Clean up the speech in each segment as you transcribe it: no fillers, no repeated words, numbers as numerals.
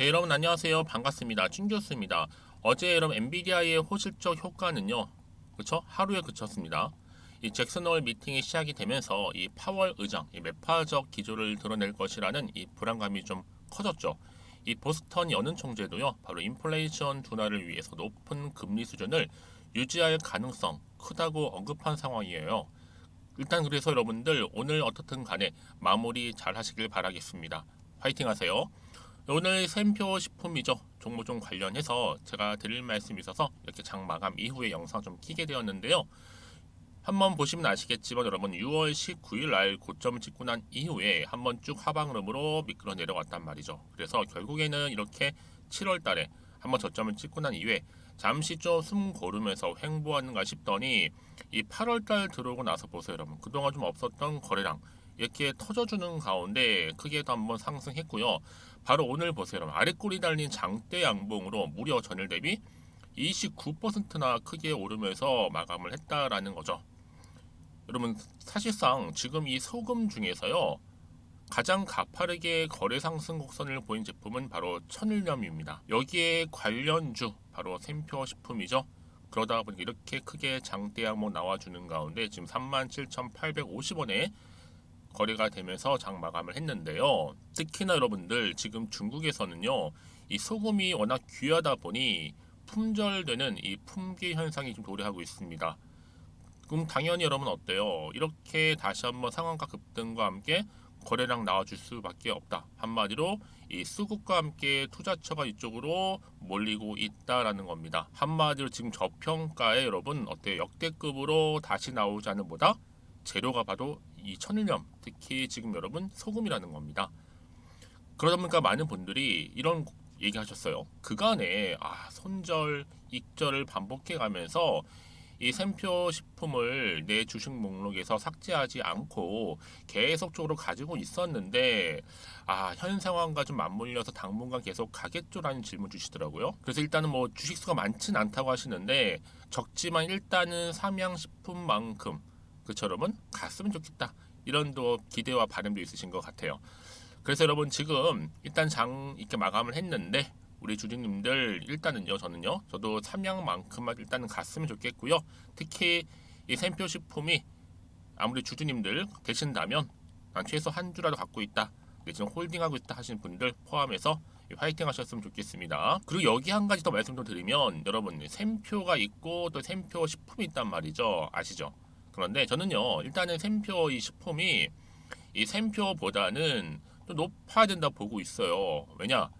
네, 여러분 안녕하세요. 반갑습니다. 찐교수입니다. 어제 여러분 엔비디아의 호실적 효과는요, 그쵸? 하루에 그쳤습니다. 이 잭슨 홀 미팅이 시작이 되면서 이 파월 의장, 이 매파적 기조를 드러낼 것이라는 이 불안감이 좀 커졌죠. 이 보스턴 여는 총재도요, 바로 인플레이션 둔화를 위해서 높은 금리 수준을 유지할 가능성 크다고 언급한 상황이에요. 일단 그래서 여러분들 오늘 어떻든 간에 마무리 잘 하시길 바라겠습니다. 화이팅 하세요. 오늘 샘표 식품이죠. 종목종 관련해서 제가 드릴 말씀이 있어서 이렇게 장 마감 이후에 영상 좀 키게 되었는데요. 한번 보시면 아시겠지만 여러분 6월 19일 날 고점을 찍고 난 이후에 한번 쭉 하방 흐름으로 미끄러 내려갔단 말이죠. 그래서 결국에는 이렇게 7월 달에 한번 저점을 찍고 난 이후에 잠시 좀 숨 고르면서 횡보하는가 싶더니 이 8월 달 들어오고 나서 보세요, 여러분. 그동안 좀 없었던 거래량 이렇게 터져주는 가운데 크게도 한번 상승했고요. 바로 오늘 보세요, 여러분. 아랫골이 달린 장대 양봉으로 무려 전일 대비 29%나 크게 오르면서 마감을 했다라는 거죠. 여러분 사실상 지금 이 소금 중에서요 가장 가파르게 거래 상승 곡선을 보인 제품은 바로 천일염입니다. 여기에 관련주 바로 샘표 식품이죠. 그러다 보니까 이렇게 크게 장대 양봉 나와주는 가운데 지금 37,850원에 거래가 되면서 장 마감을 했는데요. 특히나 여러분들 지금 중국에서는요 이 소금이 워낙 귀하다 보니 품절되는 이 품귀 현상이 좀 도래하고 있습니다. 그럼 당연히 여러분 어때요? 이렇게 다시 한번 상한가 급등과 함께 거래량 나와줄 수밖에 없다. 한마디로 이 수급과 함께 투자처가 이쪽으로 몰리고 있다라는 겁니다. 한마디로 지금 저평가에 여러분 어때요? 역대급으로 다시 나오지 않은 보다 재료가 바로 이 천일염, 특히 지금 여러분 소금이라는 겁니다. 그러다 보니까 많은 분들이 이런 얘기하셨어요. 그간에 손절, 익절을 반복해 가면서 이 샘표 식품을 내 주식 목록에서 삭제하지 않고 계속적으로 가지고 있었는데 현 상황과 좀 맞물려서 당분간 계속 가겠죠라는 질문 주시더라고요. 그래서 일단은 뭐 주식수가 많진 않다고 하시는데 적지만 일단은 삼양식품만큼 그처럼은 갔으면 좋겠다. 이런 또 기대와 바람도 있으신 것 같아요. 그래서 여러분 지금 일단 장 이렇게 마감을 했는데 우리 주주님들 일단은요 저도 삼양만큼만 일단은 갔으면 좋겠고요. 특히 이 샘표 식품이 아무리 주주님들 되신다면 난 최소 한 주라도 갖고 있다, 지금 홀딩하고 있다 하시는 분들 포함해서 화이팅 하셨으면 좋겠습니다. 그리고 여기 한 가지 더 말씀 좀 드리면 여러분 샘표가 있고 또 샘표 식품이 있단 말이죠. 아시죠? 그런데 저는요 일단은 샘표 이 식품이 이 샘표보다는 좀 높아야 된다 보고 있어요. 왜냐?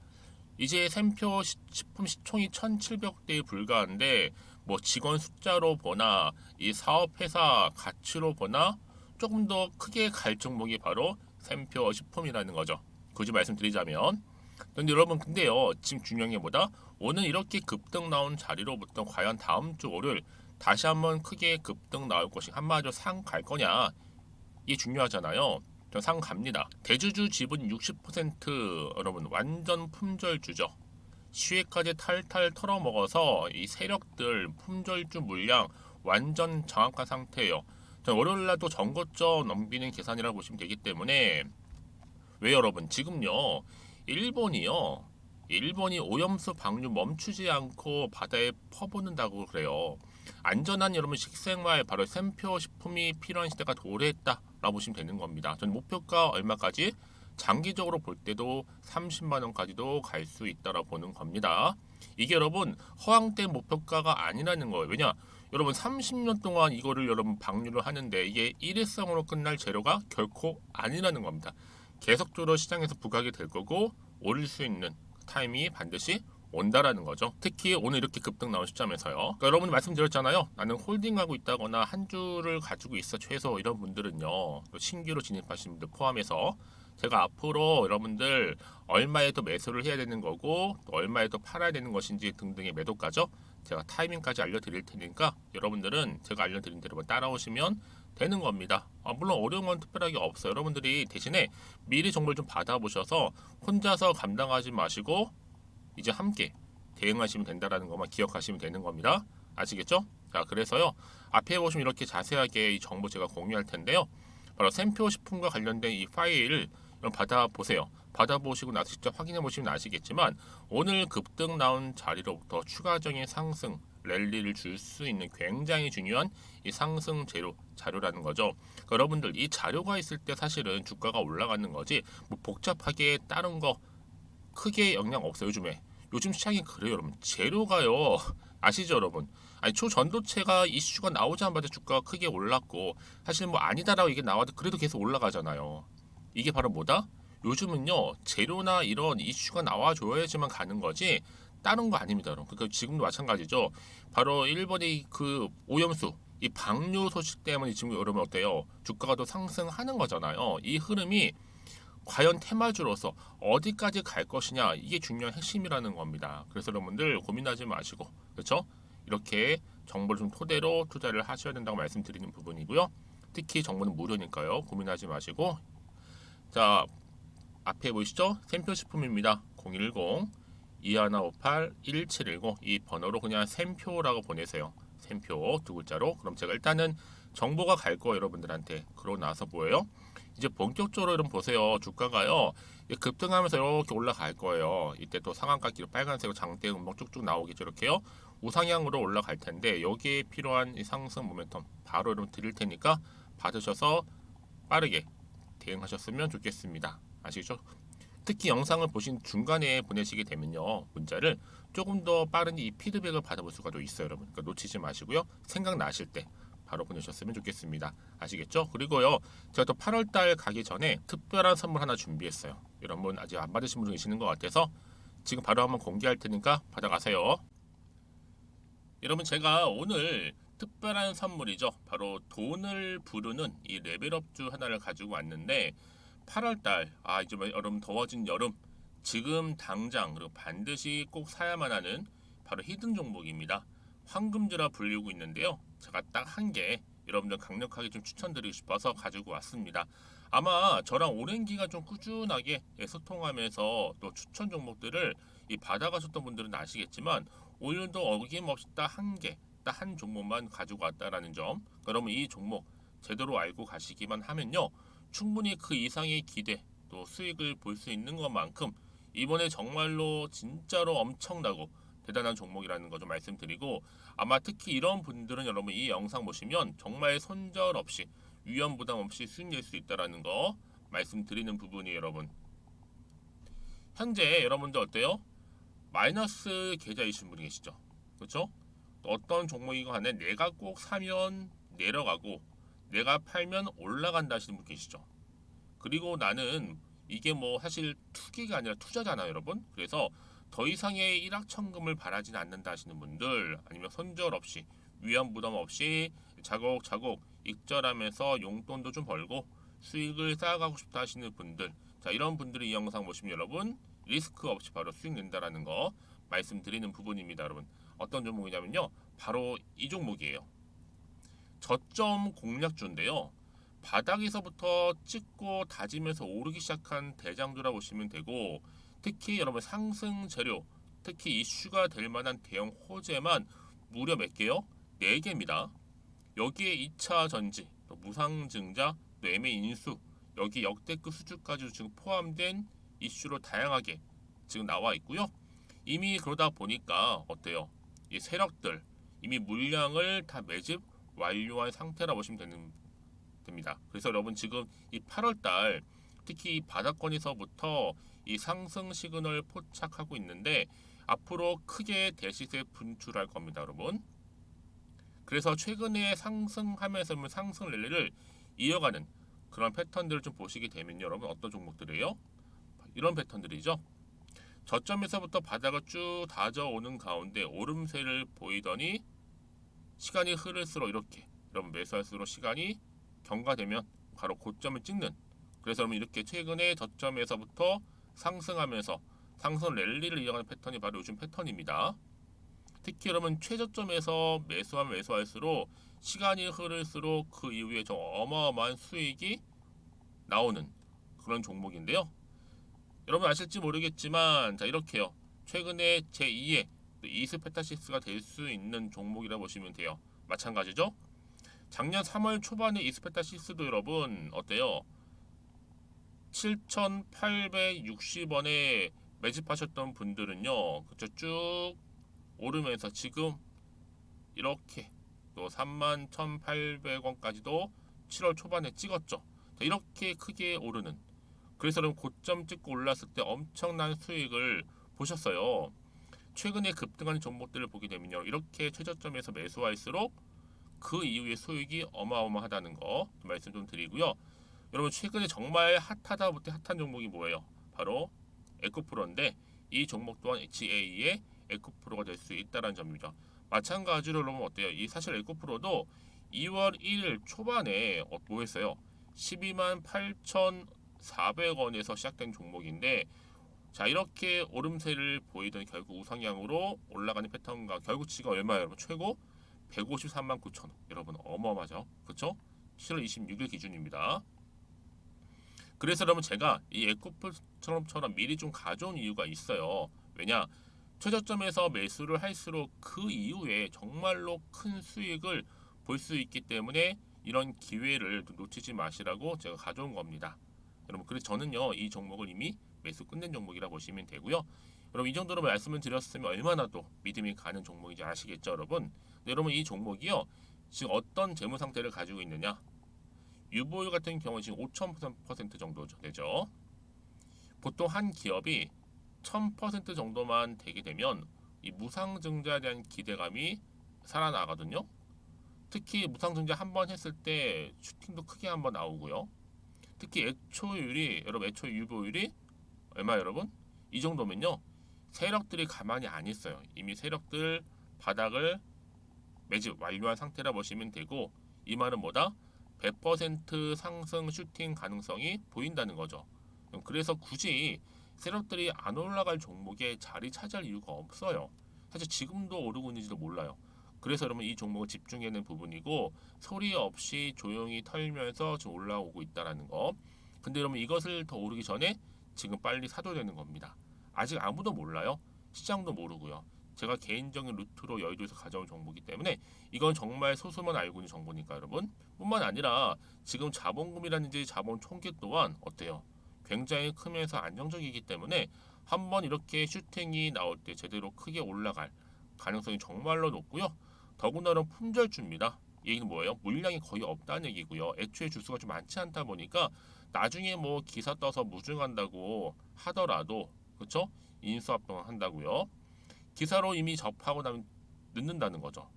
이제 샘표 식품 시총이 1,700대에 불과한데 뭐 직원 숫자로 보나 이 사업회사 가치로 보나 조금 더 크게 갈 종목이 바로 샘표 식품이라는 거죠. 굳이 말씀드리자면. 근데 여러분 근데요 지금 중요한 게 뭐다? 오늘 이렇게 급등 나온 자리로부터 과연 다음 주 월요일 다시 한번 크게 급등 나올 것이 한마디로 상 갈 거냐, 이게 중요하잖아요. 저 상 갑니다. 대주주 지분 60% 여러분 완전 품절주죠. 시외까지 탈탈 털어먹어서 이 세력들 품절주 물량 완전 정확한 상태예요. 월요일날도 전고점 넘기는 계산이라고 보시면 되기 때문에 왜 여러분 지금요 일본이 오염수 방류 멈추지 않고 바다에 퍼붓는다고 그래요. 안전한 여러분 식생활 바로 샘표 식품이 필요한 시대가 도래했다라고 보시면 되는 겁니다. 전 목표가 얼마까지? 장기적으로 볼 때도 30만 원까지도 갈 수 있다라고 보는 겁니다. 이게 여러분 허황된 목표가가 아니라는 거예요. 왜냐? 여러분 30년 동안 이거를 여러분 방류를 하는데 이게 일회성으로 끝날 재료가 결코 아니라는 겁니다. 계속적으로 시장에서 부각이 될 거고 오를 수 있는 타임이 반드시 온다라는 거죠. 특히 오늘 이렇게 급등 나온 시점에서요. 그러니까 여러분 말씀드렸잖아요. 나는 홀딩하고 있다거나 한 주를 가지고 있어 최소 이런 분들은요. 신규로 진입하신 분들 포함해서 제가 앞으로 여러분들 얼마에 또 매수를 해야 되는 거고 또 얼마에 또 팔아야 되는 것인지 등등의 매도가죠. 제가 타이밍까지 알려드릴 테니까 여러분들은 제가 알려드린 대로 따라오시면 되는 겁니다. 물론 어려운 건 특별하게 없어요. 여러분들이 대신에 미리 정보를 좀 받아보셔서 혼자서 감당하지 마시고 이제 함께 대응하시면 된다라는 것만 기억하시면 되는 겁니다. 아시겠죠? 자, 그래서요 앞에 보시면 이렇게 자세하게 이 정보 제가 공유할 텐데요. 바로 샘표 식품과 관련된 이 파일을 받아보세요. 받아보시고 나서 직접 확인해 보시면 아시겠지만 오늘 급등 나온 자리로부터 추가적인 상승 랠리를 줄 수 있는 굉장히 중요한 이 상승 자료라는 거죠. 그러니까 여러분들 이 자료가 있을 때 사실은 주가가 올라가는 거지 뭐 복잡하게 다른 거 크게 영향 없어요. 요즘 시장이 그래요 여러분. 재료가요 아시죠 여러분? 아니 초전도체가 이슈가 나오자마자 주가가 크게 올랐고 사실 뭐 아니다라고 이게 나와도 그래도 계속 올라가잖아요. 이게 바로 뭐다? 요즘은요 재료나 이런 이슈가 나와줘야지만 가는 거지 다른 거 아닙니다 여러분. 그러니까 지금도 마찬가지죠. 바로 일본의 그 오염수 이 방류 소식 때문에 지금 여러분 어때요? 주가가 더 상승하는 거잖아요. 이 흐름이 과연 테마주로서 어디까지 갈 것이냐 이게 중요한 핵심이라는 겁니다. 그래서 여러분들 고민하지 마시고 그렇죠? 이렇게 정보를 좀 토대로 투자를 하셔야 된다고 말씀드리는 부분이고요. 특히 정보는 무료니까요. 고민하지 마시고 자 앞에 보이시죠? 샘표식품입니다. 010-2158-1710 이 번호로 그냥 샘표라고 보내세요. 샘표 두 글자로. 그럼 제가 일단은 정보가 갈 거예요 여러분들한테. 그러고 나서 뭐예요? 이제 본격적으로 여러분 보세요. 주가가요 급등하면서 이렇게 올라갈 거예요. 이때 또 상한가기로 빨간색으로 장대 음봉 쭉쭉 나오겠죠. 이렇게요. 우상향으로 올라갈 텐데 여기에 필요한 이 상승 모멘텀 바로 여러분 드릴 테니까 받으셔서 빠르게 대응하셨으면 좋겠습니다. 아시겠죠? 특히 영상을 보신 중간에 보내시게 되면요 문자를 조금 더 빠른 이 피드백을 받아볼 수가 또 있어요 여러분. 그러니까 놓치지 마시고요. 생각나실 때 바로 보내셨으면 좋겠습니다. 아시겠죠? 그리고요 제가 또 8월달 가기 전에 특별한 선물 하나 준비했어요. 여러분 아직 안 받으신 분 계시는 것 같아서 지금 바로 한번 공개할 테니까 받아가세요. 여러분 제가 오늘 특별한 선물이죠. 바로 돈을 부르는 이 레벨업주 하나를 가지고 왔는데 8월달 이제 여러분 더워진 여름 지금 당장 그리고 반드시 꼭 사야만 하는 바로 히든 종목입니다. 황금주라 불리고 있는데요. 제가 딱 한 개 여러분들 강력하게 좀 추천드리고 싶어서 가지고 왔습니다. 아마 저랑 오랜 기간 좀 꾸준하게 소통하면서 또 추천 종목들을 받아가셨던 분들은 아시겠지만 오늘도 어김없이 딱 한 개, 딱 한 종목만 가지고 왔다라는 점. 그러면 이 종목 제대로 알고 가시기만 하면요. 충분히 그 이상의 기대 또 수익을 볼 수 있는 것만큼 이번에 정말로 진짜로 엄청나고 대단한 종목이라는 거 좀 말씀드리고 아마 특히 이런 분들은 여러분 이 영상 보시면 정말 손절 없이 위험 부담 없이 수익 낼 수 있다라는 거 말씀드리는 부분이 여러분. 현재 여러분들 어때요? 마이너스 계좌이신 분이 계시죠? 그렇죠? 어떤 종목이건 간에 내가 꼭 사면 내려가고 내가 팔면 올라간다 하시는 분 계시죠? 그리고 나는 이게 뭐 사실 투기가 아니라 투자잖아요 여러분. 그래서 더 이상의 일확천금을 바라진 않는다 하시는 분들 아니면 손절 없이 위험 부담 없이 자곡자곡 익절하면서 용돈도 좀 벌고 수익을 쌓아가고 싶다 하시는 분들 자 이런 분들이 이 영상 보시면 여러분 리스크 없이 바로 수익 낸다라는 거 말씀드리는 부분입니다 여러분. 어떤 종목이냐면요 바로 이 종목이에요. 저점 공략주인데요. 바닥에서부터 찍고 다지면서 오르기 시작한 대장주라 보시면 되고 특히 여러분 상승 재료 특히 이슈가 될 만한 대형 호재만 무려 몇 개요? 4개입니다. 여기에 2차 전지, 또 무상증자, 또 매매 인수 여기 역대급 수주까지 지금 포함된 이슈로 다양하게 지금 나와 있고요. 이미 그러다 보니까 어때요? 이 세력들 이미 물량을 다 매집 완료한 상태라 보시면 됩니다. 그래서 여러분 지금 이 8월달 특히 이 바닥권에서부터 이 상승 시그널 포착하고 있는데 앞으로 크게 대시세 분출할 겁니다 여러분. 그래서 최근에 상승하면서 상승 랠리를 이어가는 그런 패턴들을 좀 보시게 되면 여러분 어떤 종목들이에요? 이런 패턴들이죠. 저점에서부터 바닥을 쭉 다져오는 가운데 오름세를 보이더니 시간이 흐를수록 이렇게 여러분 매수할수록 시간이 경과되면 바로 고점을 찍는 그래서 여러분 이렇게 최근에 저점에서부터 상승하면서 상승 랠리를 이어가는 패턴이 바로 요즘 패턴입니다. 특히 여러분 최저점에서 매수하면 매수할수록 시간이 흐를수록 그 이후에 좀 어마어마한 수익이 나오는 그런 종목인데요. 여러분 아실지 모르겠지만 자 이렇게요. 최근에 제2의 이스페타시스가 될 수 있는 종목이라 보시면 돼요. 마찬가지죠. 작년 3월 초반에 이스페타시스도 여러분 어때요? 7,860원에 매집하셨던 분들은요, 그쵸, 쭉 오르면서 지금 이렇게 또 31,800원까지도 7월 초반에 찍었죠. 자, 이렇게 크게 오르는, 그래서 그럼 고점 찍고 올랐을 때 엄청난 수익을 보셨어요. 최근에 급등하는 종목들을 보게 되면요, 이렇게 최저점에서 매수할수록 그 이후에 수익이 어마어마하다는 거 말씀 좀 드리고요. 여러분, 최근에 정말 핫하다 못해 핫한 종목이 뭐예요? 바로 에코프로인데, 이 종목 또한 HA의 에코프로가 될 수 있다는 점이죠. 마찬가지로 여러분 어때요? 이 사실 에코프로도 2월 1일 초반에 뭐 했어요? 12만 8,400원에서 시작된 종목인데, 자, 이렇게 오름세를 보이던 결국 우상향으로 올라가는 패턴과 결국 지가 얼마예요, 여러분? 최고 153만 9천 원. 여러분 어마어마하죠, 그렇죠? 7월 26일 기준입니다. 그래서 여러분 제가 이 에코프처럼 미리 좀 가져온 이유가 있어요. 왜냐? 최저점에서 매수를 할수록 그 이후에 정말로 큰 수익을 볼 수 있기 때문에 이런 기회를 놓치지 마시라고 제가 가져온 겁니다. 여러분, 그래서 저는요, 이 종목을 이미 매수 끝낸 종목이라 보시면 되고요. 여러분, 이 정도로 말씀을 드렸으면 얼마나 또 믿음이 가는 종목인지 아시겠죠, 여러분? 근데 여러분, 이 종목이요, 지금 어떤 재무 상태를 가지고 있느냐? 유보율 같은 경우 지금 5,000% 정도 되죠. 보통 한 기업이 1000% 정도만 되게 되면 이 무상증자에 대한 기대감이 살아나거든요. 특히 무상증자 한 번 했을 때 슈팅도 크게 한번 나오고요. 특히 애초율이, 여러분 애초 유보율이 얼마 여러분? 이 정도면요, 세력들이 가만히 안 있어요. 이미 세력들 바닥을 매집 완료한 상태라 보시면 되고, 이 말은 뭐다? 100% 상승 슈팅 가능성이 보인다는 거죠. 그래서 굳이 세력들이 안 올라갈 종목에 자리 차지할 이유가 없어요. 사실 지금도 오르고 있는지도 몰라요. 그래서 여러분 이 종목을 집중해야 하는 부분이고, 소리 없이 조용히 털면서 지금 올라오고 있다라는 거. 근데 여러분 이것을 더 오르기 전에 지금 빨리 사둬야 되는 겁니다. 아직 아무도 몰라요. 시장도 모르고요. 제가 개인적인 루트로 여의도에서 가져온 정보이기 때문에 이건 정말 소수만 알고 있는 정보니까 여러분. 뿐만 아니라 지금 자본금이라든지 자본 총계 또한 어때요? 굉장히 크면서 안정적이기 때문에 한번 이렇게 슈팅이 나올 때 제대로 크게 올라갈 가능성이 정말로 높고요. 더군다나 품절주입니다. 이 얘기는 뭐예요? 물량이 거의 없다는 얘기고요. 애초에 주수가 좀 많지 않다 보니까 나중에 뭐 기사 떠서 무증한다고 하더라도, 그렇죠? 인수합병 한다고요. 기사로 이미 접하고 나면 늦는다는 거죠.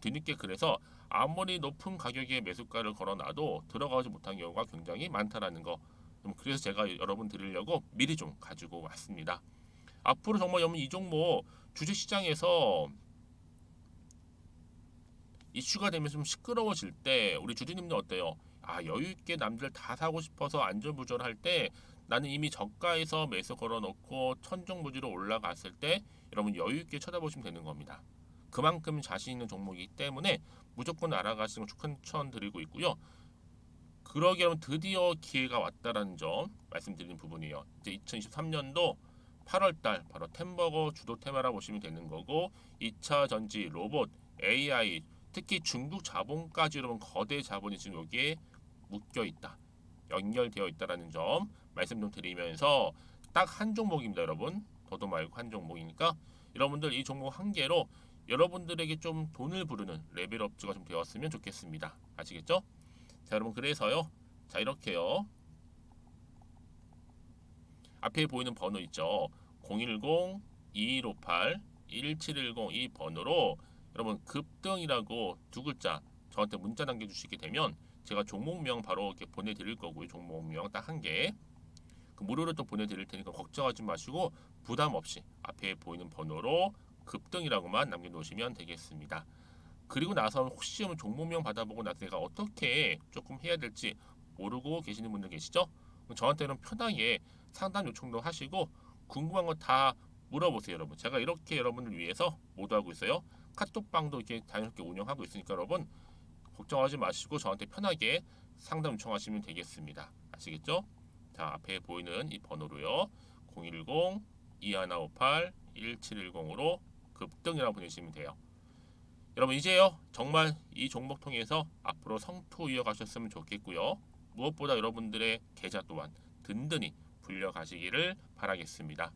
뒤늦게, 그래서 아무리 높은 가격에 매수가를 걸어놔도 들어가지 못한 경우가 굉장히 많다라는 거. 그래서 제가 여러분 드리려고 미리 좀 가지고 왔습니다. 앞으로 정말 여러분 이 종목 주식시장에서 이슈가 되면 좀 시끄러워질 때 우리 주주님들 어때요? 아, 여유 있게 남들 다 사고 싶어서 안절부절할 때 나는 이미 저가에서 매수 걸어놓고 천정부지로 올라갔을 때 여러분 여유 있게 쳐다보시면 되는 겁니다. 그만큼 자신 있는 종목이기 때문에 무조건 알아가시는 걸 추천드리고 있고요. 그러기 위해 드디어 기회가 왔다라는 점 말씀드리는 부분이에요. 이제 2023년도 8월달 바로 템버거 주도 테마라 보시면 되는 거고, 2차 전지, 로봇, AI, 특히 중국 자본까지 여러분 거대 자본이 지금 여기에 묶여 있다, 연결되어 있다라는 점 말씀 좀 드리면서 딱 한 종목입니다, 여러분. 더도 말고 한 종목이니까 여러분들 이 종목 한 개로 여러분들에게 좀 돈을 부르는 레벨업주가 좀 되었으면 좋겠습니다. 아시겠죠? 자, 여러분, 그래서요. 자, 이렇게요. 앞에 보이는 번호 있죠. 010-2158-1710 이 번호로 여러분 급등이라고 두 글자 저한테 문자 남겨주시게 되면 제가 종목명 바로 이렇게 보내드릴 거고요. 종목명 딱 한 개. 그 무료로 또 보내드릴 테니까 걱정하지 마시고 부담 없이 앞에 보이는 번호로 급등이라고만 남겨놓으시면 되겠습니다. 그리고 나서 혹시 종목명 받아보고 나서 내가 어떻게 조금 해야 될지 모르고 계시는 분들 계시죠? 저한테는 편하게 상담 요청도 하시고 궁금한 거 다 물어보세요, 여러분. 제가 이렇게 여러분을 위해서 모두하고 있어요. 카톡방도 이렇게 자연스럽게 운영하고 있으니까 여러분 걱정하지 마시고 저한테 편하게 상담 요청하시면 되겠습니다. 아시겠죠? 자, 앞에 보이는 이 번호로요. 010-2158-1710으로 급등이라고 보내시면 돼요. 여러분 이제요, 정말 이 종목 통해서 앞으로 성투 이어가셨으면 좋겠고요. 무엇보다 여러분들의 계좌 또한 든든히 불려가시기를 바라겠습니다.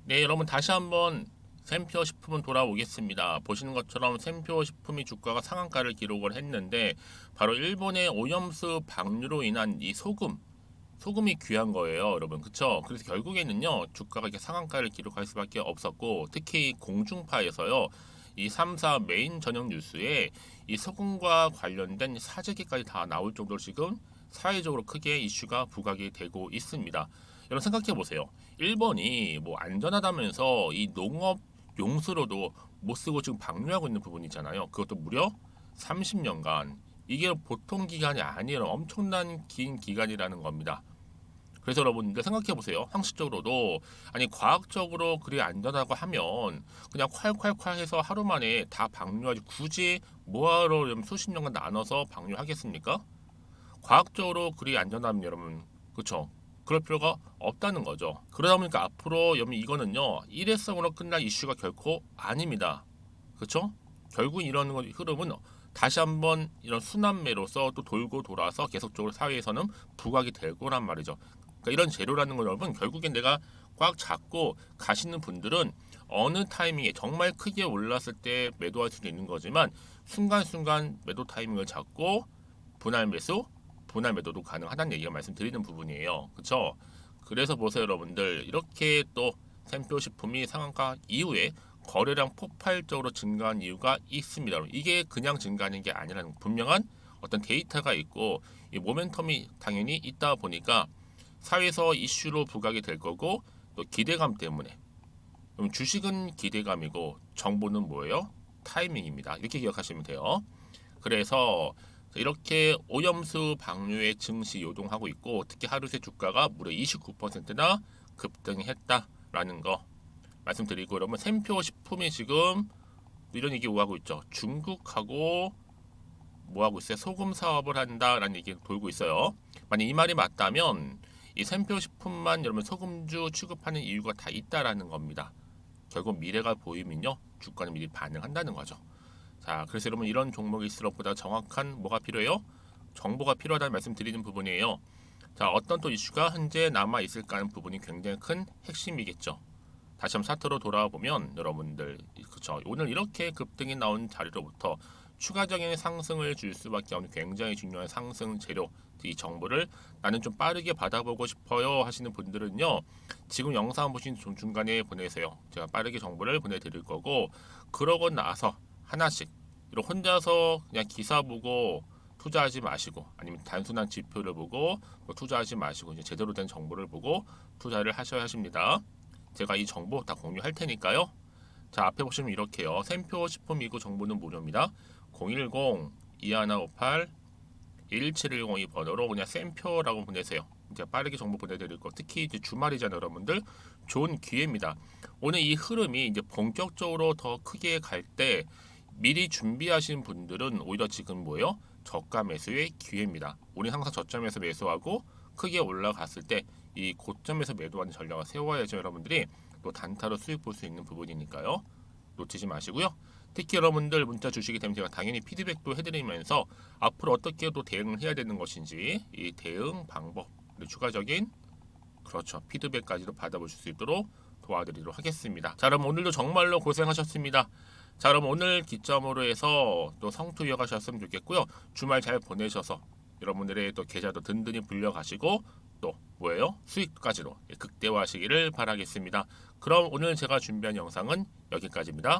네, 여러분 다시 한번 샘표 식품은 돌아오겠습니다. 보시는 것처럼 샘표 식품이 주가가 상한가를 기록을 했는데 바로 일본의 오염수 방류로 인한 이 소금이 귀한 거예요, 여러분. 그쵸? 그래서 결국에는요, 주가가 이렇게 상한가를 기록할 수밖에 없었고, 특히 공중파에서요, 이 3사 메인 저녁 뉴스에 이 소금과 관련된 사재기까지 다 나올 정도로 지금 사회적으로 크게 이슈가 부각이 되고 있습니다. 여러분 생각해 보세요. 일본이 뭐 안전하다면서 이 농업 용수로도 못 쓰고 지금 방류하고 있는 부분이 있잖아요. 그것도 무려 30년간. 이게 보통 기간이 아니에요. 엄청난 긴 기간이라는 겁니다. 그래서 여러분들 생각해 보세요. 상식적으로도 아니 과학적으로 그리 안전하고 하면 그냥 콸콸콸 해서 하루 만에 다 방류하지 굳이 뭐하러 수십 년간 나눠서 방류하겠습니까? 과학적으로 그리 안전하면 여러분 그쵸? 그럴 필요가 없다는 거죠. 그러다 보니까 앞으로 여러분 이거는요 일회성으로 끝날 이슈가 결코 아닙니다. 그쵸? 결국 이런 흐름은 다시 한번 이런 순환매로서 또 돌고 돌아서 계속적으로 사회에서는 부각이 될 거란 말이죠. 그러니까 이런 재료라는 건 여러분 결국엔 내가 꽉 잡고 가시는 분들은 어느 타이밍에 정말 크게 올랐을 때 매도할 수도 있는 거지만 순간순간 매도 타이밍을 잡고 분할 매수, 분할 매도도 가능하다는 얘기가 말씀드리는 부분이에요. 그렇죠? 그래서 보세요 여러분들 이렇게 또 샘표 식품이 상한가 이후에 거래량 폭발적으로 증가한 이유가 있습니다. 이게 그냥 증가하는 게 아니라는 분명한 어떤 데이터가 있고 이 모멘텀이 당연히 있다 보니까 사회에서 이슈로 부각이 될 거고 또 기대감 때문에 그럼 주식은 기대감이고 정보는 뭐예요? 타이밍입니다. 이렇게 기억하시면 돼요. 그래서 이렇게 오염수 방류에 증시 요동하고 있고 특히 하루 새 주가가 무려 29%나 급등했다라는 거 말씀드리고 그러면 샘표 식품이 지금 이런 얘기 오가고 있죠. 중국하고 뭐 하고 있어요? 소금 사업을 한다라는 얘기 돌고 있어요. 만약 이 말이 맞다면 이 샘표 식품만 여러분 소금주 취급하는 이유가 다 있다라는 겁니다. 결국 미래가 보이면요 주가는 미리 반응한다는 거죠. 자, 그래서 여러분 이런 종목일수록 보다 정확한 뭐가 필요해요? 정보가 필요하다는 말씀드리는 부분이에요. 자, 어떤 또 이슈가 현재 남아 있을까 하는 부분이 굉장히 큰 핵심이겠죠. 다시 한번 차트로 돌아와 보면 여러분들 그쵸 오늘 이렇게 급등이 나온 자리로부터 추가적인 상승을 줄 수밖에 없는 굉장히 중요한 상승 재료 이 정보를 나는 좀 빠르게 받아보고 싶어요 하시는 분들은요 지금 영상 보신 중간에 보내세요. 제가 빠르게 정보를 보내드릴 거고 그러고 나서 하나씩 혼자서 그냥 기사 보고 투자하지 마시고 아니면 단순한 지표를 보고 투자하지 마시고 이제 제대로 된 정보를 보고 투자를 하셔야 하십니다. 제가 이 정보 다 공유할 테니까요. 자 앞에 보시면 이렇게요. 샘표 식품이고 정보는 무료입니다. 010-2158-11710 이 번호로 그냥 샘표라고 보내세요. 이제 빠르게 정보 보내드릴 거. 특히 이제 주말이잖아요, 여러분들. 좋은 기회입니다. 오늘 이 흐름이 이제 본격적으로 더 크게 갈 때 미리 준비하신 분들은 오히려 지금 뭐예요? 저가 매수의 기회입니다. 우리 항상 저점에서 매수하고 크게 올라갔을 때 이 고점에서 매도하는 전략을 세워야죠. 여러분들이 또 단타로 수익 볼 수 있는 부분이니까요. 놓치지 마시고요. 특히 여러분들 문자 주시게 되면 제가 당연히 피드백도 해드리면서 앞으로 어떻게 또 대응을 해야 되는 것인지 이 대응 방법 그리고 추가적인 그렇죠 피드백까지도 받아보실 수 있도록 도와드리도록 하겠습니다. 자 그럼 오늘도 정말로 고생하셨습니다. 자 그럼 오늘 기점으로 해서 또 성투 이어가셨으면 좋겠고요. 주말 잘 보내셔서 여러분들의 또 계좌도 든든히 불려가시고 또 뭐예요? 수익까지도 극대화하시기를 바라겠습니다. 그럼 오늘 제가 준비한 영상은 여기까지입니다.